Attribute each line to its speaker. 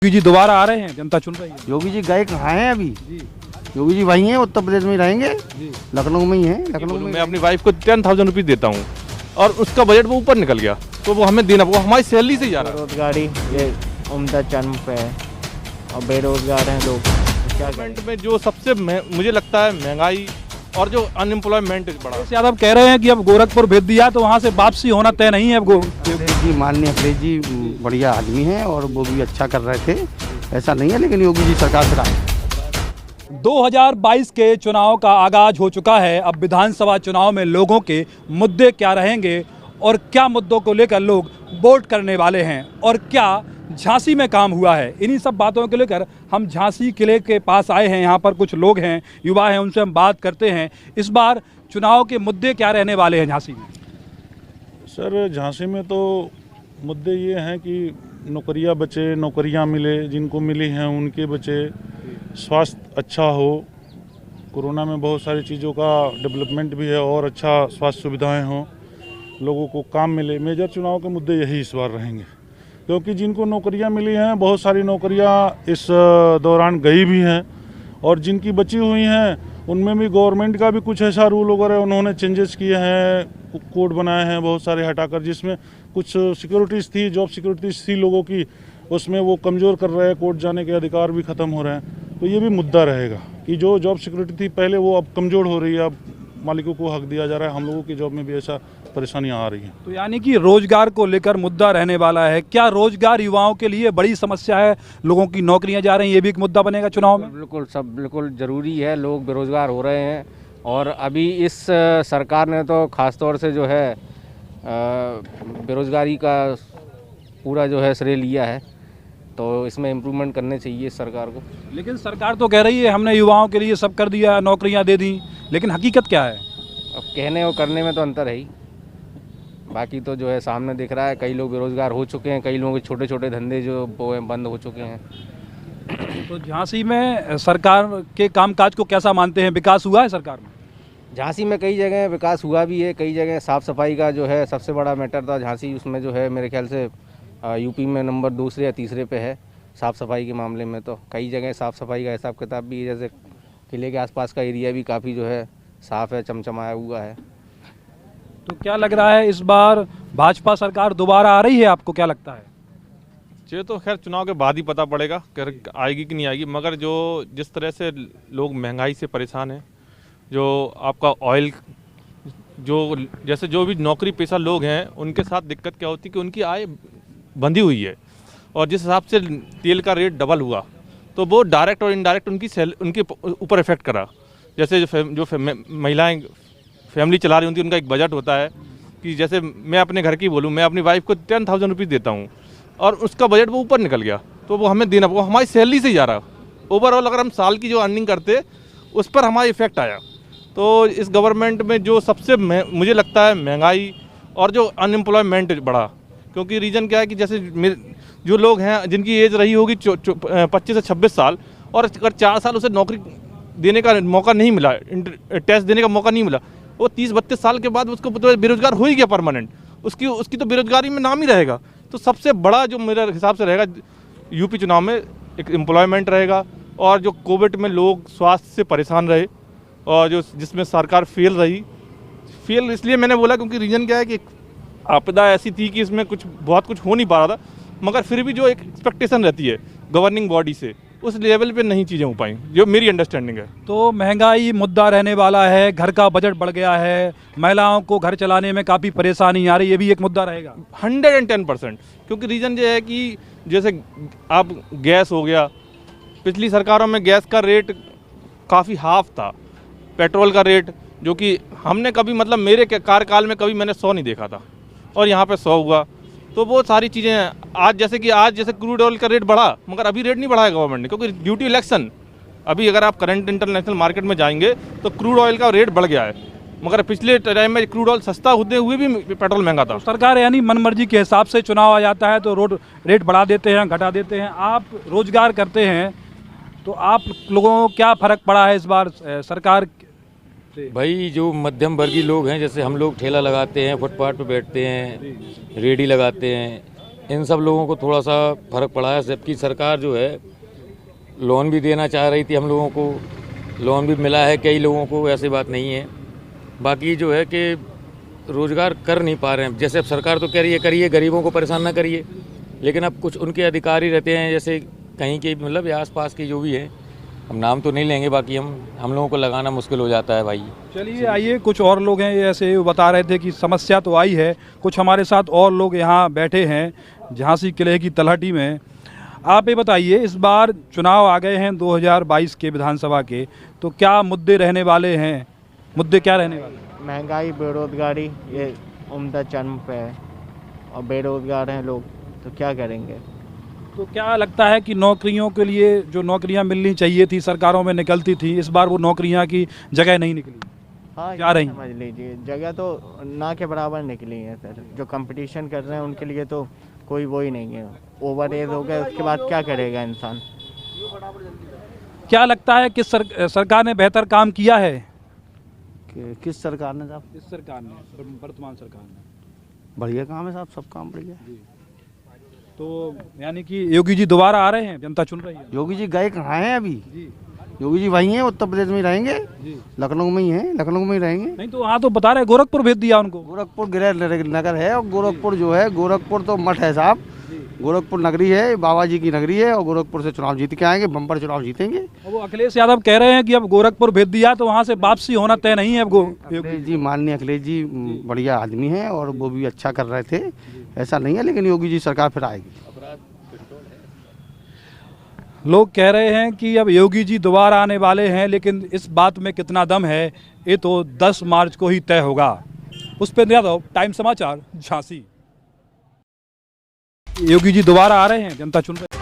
Speaker 1: योगी जी दोबारा आ रहे हैं, जनता चुन रही है।
Speaker 2: योगी जी गए कहाँ हैं अभी?
Speaker 1: जी
Speaker 2: योगी जी वहीं हैं, उत्तर प्रदेश में ही रहेंगे,
Speaker 1: जी।
Speaker 2: लखनऊ में ही हैं। लखनऊ में
Speaker 3: मैं अपनी वाइफ को 10,000 रुपीज़ देता हूँ और उसका बजट वो ऊपर निकल गया, तो वो हमें देना, वो हमारी सैलरी से ही जा रहा है।
Speaker 4: बेरोजगारी ये उम्दा चरम पे है और बेरोजगार हैं लोग। क्या
Speaker 3: गवर्नमेंट में जो सबसे मुझे लगता है महंगाई और जो अनएम्प्लॉयमेंट बढ़ा।
Speaker 1: अखिलेश यादव कह रहे हैं कि अब गोरखपुर भेज दिया तो वहाँ से वापसी होना तय नहीं है अब
Speaker 2: अखिलेश जी, माननीय अखिलेश जी बढ़िया आदमी हैं और वो भी अच्छा कर रहे थे, ऐसा नहीं है, लेकिन योगी जी सरकार से रहा।
Speaker 1: 2022 के चुनाव का आगाज हो चुका है। अब विधानसभा चुनाव में लोगों के मुद्दे क्या रहेंगे और क्या मुद्दों को लेकर लोग वोट करने वाले हैं और क्या झांसी में काम हुआ है, इन्हीं सब बातों को लेकर हम झांसी किले के पास आए हैं। यहाँ पर कुछ लोग हैं, युवा हैं, उनसे हम बात करते हैं। इस बार चुनाव के मुद्दे क्या रहने वाले हैं झांसी में?
Speaker 5: सर, झांसी में तो मुद्दे ये हैं कि नौकरियां बचे, नौकरियां मिले, जिनको मिली हैं उनके बचे, स्वास्थ्य अच्छा हो। कोरोना में बहुत सारी चीज़ों का डेवलपमेंट भी है और अच्छा स्वास्थ्य सुविधाएं हों, लोगों को काम मिले। मेजर चुनाव के मुद्दे यही इस बार रहेंगे, क्योंकि जिनको नौकरियां मिली हैं, बहुत सारी नौकरियां इस दौरान गई भी हैं और जिनकी बची हुई हैं उनमें भी गवर्नमेंट का भी कुछ ऐसा रूल वगैरह उन्होंने चेंजेस किए हैं, कोड बनाए हैं बहुत सारे हटाकर, जिसमें कुछ सिक्योरिटीज़ थी, जॉब सिक्योरिटीज़ थी लोगों की, उसमें वो कमज़ोर कर रहे हैं, कोर्ट जाने के अधिकार भी ख़त्म हो रहे हैं। तो ये भी मुद्दा रहेगा कि जो जॉब सिक्योरिटी थी पहले वो अब कमज़ोर हो रही है, अब मालिकों को हक दिया जा रहा है। हम लोगों की जॉब में भी ऐसा परेशानियां आ रही हैं।
Speaker 1: तो यानी कि रोजगार को लेकर मुद्दा रहने वाला है। क्या रोजगार युवाओं के लिए बड़ी समस्या है? लोगों की नौकरियां जा रही हैं, ये भी एक मुद्दा बनेगा चुनाव में?
Speaker 4: बिल्कुल, सब बिल्कुल ज़रूरी है। लोग बेरोजगार हो रहे हैं और अभी इस सरकार ने तो ख़ास तौर से जो है बेरोजगारी का पूरा जो है श्रेय लिया है, तो इसमें इम्प्रूवमेंट करने चाहिए सरकार को।
Speaker 1: लेकिन सरकार तो कह रही है हमने युवाओं के लिए सब कर दिया, नौकरियां दे दी, लेकिन हकीकत क्या है?
Speaker 4: अब कहने और करने में तो अंतर है ही। बाकी तो जो है सामने दिख रहा है, कई लोग बेरोजगार हो चुके हैं, कई लोगों के छोटे छोटे धंधे जो वो हैं बंद हो चुके हैं।
Speaker 1: तो झांसी में सरकार के कामकाज को कैसा मानते हैं? विकास हुआ है सरकार में?
Speaker 4: झांसी में कई जगह विकास हुआ भी है, कई जगह साफ़ सफाई का जो है सबसे बड़ा मैटर था झांसी। उसमें जो है मेरे ख्याल से यूपी में नंबर 2 या 3 पे है साफ़ सफाई के मामले में। तो कई जगह साफ़ सफाई का हिसाब किताब भी, जैसे किले के आसपास का एरिया भी काफ़ी जो है साफ़ है, चमचमाया हुआ है।
Speaker 1: तो क्या लग रहा है इस बार भाजपा सरकार दोबारा आ रही है? आपको क्या लगता है?
Speaker 3: ये तो खैर चुनाव के बाद ही पता पड़ेगा कि आएगी कि नहीं आएगी, मगर जो जिस तरह से लोग महंगाई से परेशान हैं, जो आपका ऑयल, जो जैसे जो भी नौकरी पेशा लोग हैं उनके साथ दिक्कत क्या होती है कि उनकी आय बंधी हुई है और जिस हिसाब से तेल का रेट डबल हुआ तो वो डायरेक्ट और इनडायरेक्ट उनके ऊपर इफेक्ट करा। जैसे जो महिलाएं फैमिली चला रही होती है, उनका एक बजट होता है कि जैसे मैं अपने घर की बोलूँ, मैं अपनी वाइफ को 10,000 रुपीज़ देता हूँ और उसका बजट वो ऊपर निकल गया, तो वो हमें देना, वो हमारी सैलरी से ही जा रहा। ओवरऑल अगर हम साल की जो अर्निंग करते उस पर हमारा इफेक्ट आया। तो इस गवर्नमेंट में जो सबसे मुझे लगता है महंगाई और जो अनएम्प्लॉयमेंट बढ़ा, क्योंकि रीज़न क्या है कि जैसे जो लोग हैं जिनकी एज रही होगी 25 से 26 साल और अगर 4 साल उसे नौकरी देने का मौका नहीं मिला, टेस्ट देने का मौका नहीं मिला, वो 30-32 साल के बाद उसको तो बेरोजगार हो ही गया परमानेंट, उसकी तो बेरोजगारी में नाम ही रहेगा। तो सबसे बड़ा जो मेरे हिसाब से रहेगा यूपी चुनाव में एक एम्प्लॉयमेंट रहेगा और जो कोविड में लोग स्वास्थ्य से परेशान रहे और जो जिसमें सरकार फेल इसलिए मैंने बोला क्योंकि रीज़न क्या है कि आपदा ऐसी थी कि इसमें बहुत कुछ हो नहीं पा रहा था, मगर फिर भी जो एक एक्सपेक्टेशन रहती है गवर्निंग बॉडी से, उस लेवल पे नहीं चीज़ें हो पाई, जो मेरी अंडरस्टैंडिंग है।
Speaker 1: तो महंगाई मुद्दा रहने वाला है, घर का बजट बढ़ गया है, महिलाओं को घर चलाने में काफ़ी परेशानी आ रही है, ये भी एक मुद्दा रहेगा
Speaker 3: 110%। क्योंकि रीज़न ये है कि जैसे आप गैस हो गया, पिछली सरकारों में गैस का रेट काफ़ी हाफ था, पेट्रोल का रेट जो कि हमने कभी मतलब मेरे कार्यकाल में कभी मैंने 100 नहीं देखा था और यहाँ पे 100 हुआ। तो वो सारी चीज़ें आज जैसे क्रूड ऑयल का रेट बढ़ा, मगर अभी रेट नहीं बढ़ाया गवर्नमेंट ने, क्योंकि ड्यू टू इलेक्शन। अभी अगर आप करंट इंटरनेशनल मार्केट में जाएंगे तो क्रूड ऑयल का रेट बढ़ गया है, मगर पिछले टाइम में क्रूड ऑयल सस्ता होते हुए भी पेट्रोल महंगा था।
Speaker 1: तो सरकार यानी मनमर्जी के हिसाब से चुनाव आ जाता है तो रेट बढ़ा देते हैं, घटा देते हैं। आप रोजगार करते हैं तो आप लोगों को क्या फ़र्क पड़ा है इस बार सरकार?
Speaker 6: भाई जो मध्यम वर्गीय लोग हैं, जैसे हम लोग ठेला लगाते हैं, फुटपाथ पे बैठते हैं, रेडी लगाते हैं, इन सब लोगों को थोड़ा सा फर्क पड़ा है, जबकि सरकार जो है लोन भी देना चाह रही थी हम लोगों को, लोन भी मिला है कई लोगों को, ऐसी बात नहीं है। बाकी जो है कि रोज़गार कर नहीं पा रहे हैं। जैसे अब सरकार तो कह रही है करिए, गरीबों को परेशान ना करिए, लेकिन अब कुछ उनके अधिकारी रहते हैं, जैसे कहीं के मतलब या आस-पास के जो भी है, हम नाम तो नहीं लेंगे, बाकी हम लोगों को लगाना मुश्किल हो जाता है भाई।
Speaker 1: चलिए आइए, कुछ और लोग हैं, ये ऐसे बता रहे थे कि समस्या तो आई है। कुछ हमारे साथ और लोग यहाँ बैठे हैं झांसी किले की तलहटी में। आप ये बताइए, इस बार चुनाव आ गए हैं 2022 के विधानसभा के, तो क्या मुद्दे रहने वाले हैं? मुद्दे क्या रहने वाले हैं?
Speaker 7: महंगाई, बेरोजगारी, ये उम्दा चरम पे है और बेरोजगार हैं लोग, तो क्या करेंगे।
Speaker 1: तो क्या लगता है कि नौकरियों के लिए जो नौकरियां मिलनी चाहिए थी, सरकारों में निकलती थी, इस बार वो नौकरियां की जगह नहीं निकली?
Speaker 7: हाँ,
Speaker 1: क्या रही?
Speaker 7: समझ लीजिए, जगह तो ना के बराबर निकली है सर। जो कंपटीशन कर रहे हैं उनके लिए तो कोई वो ही नहीं है। ओवर एज हो गया, उसके बाद क्या करेगा इंसान।
Speaker 1: क्या लगता है कि सरकार ने बेहतर काम किया है?
Speaker 2: किस सरकार ने साहब?
Speaker 1: इस सरकार ने, वर्तमान सरकार ने।
Speaker 2: बढ़िया काम है साहब, सब काम बढ़िया।
Speaker 1: तो यानी कि योगी जी दोबारा आ रहे हैं, जनता चुन रही है?
Speaker 2: योगी जी गए कहाँ हैं अभी?
Speaker 1: जी
Speaker 2: योगी जी वहीं हैं, उत्तर प्रदेश में ही रहेंगे,
Speaker 1: जी।
Speaker 2: लखनऊ में ही हैं, लखनऊ में ही रहेंगे।
Speaker 1: नहीं तो वहाँ तो बता रहे गोरखपुर भेज दिया उनको।
Speaker 2: गोरखपुर गृह नगर है, और गोरखपुर जो है, गोरखपुर तो मठ है साहब। गोरखपुर नगरी है, बाबा जी की नगरी है, और गोरखपुर से चुनाव जीत के आएंगे, बम्पर चुनाव जीतेंगे।
Speaker 1: वो अखिलेश यादव कह रहे हैं कि अब गोरखपुर भेज दिया तो वहाँ से वापसी होना तय नहीं है। अब
Speaker 2: अखिलेश जी, माननीय अखिलेश जी बढ़िया आदमी हैं, और वो भी अच्छा कर रहे थे, ऐसा नहीं है, लेकिन योगी जी सरकार फिर आएगी।
Speaker 1: लोग कह रहे हैं कि अब योगी जी दोबारा आने वाले हैं, लेकिन इस बात में कितना दम है ये तो 10 मार्च को ही तय होगा। पुष्पेंद्र यादव, टाइम समाचार, झांसी। योगी जी दोबारा आ रहे हैं, जनता चुन रही है।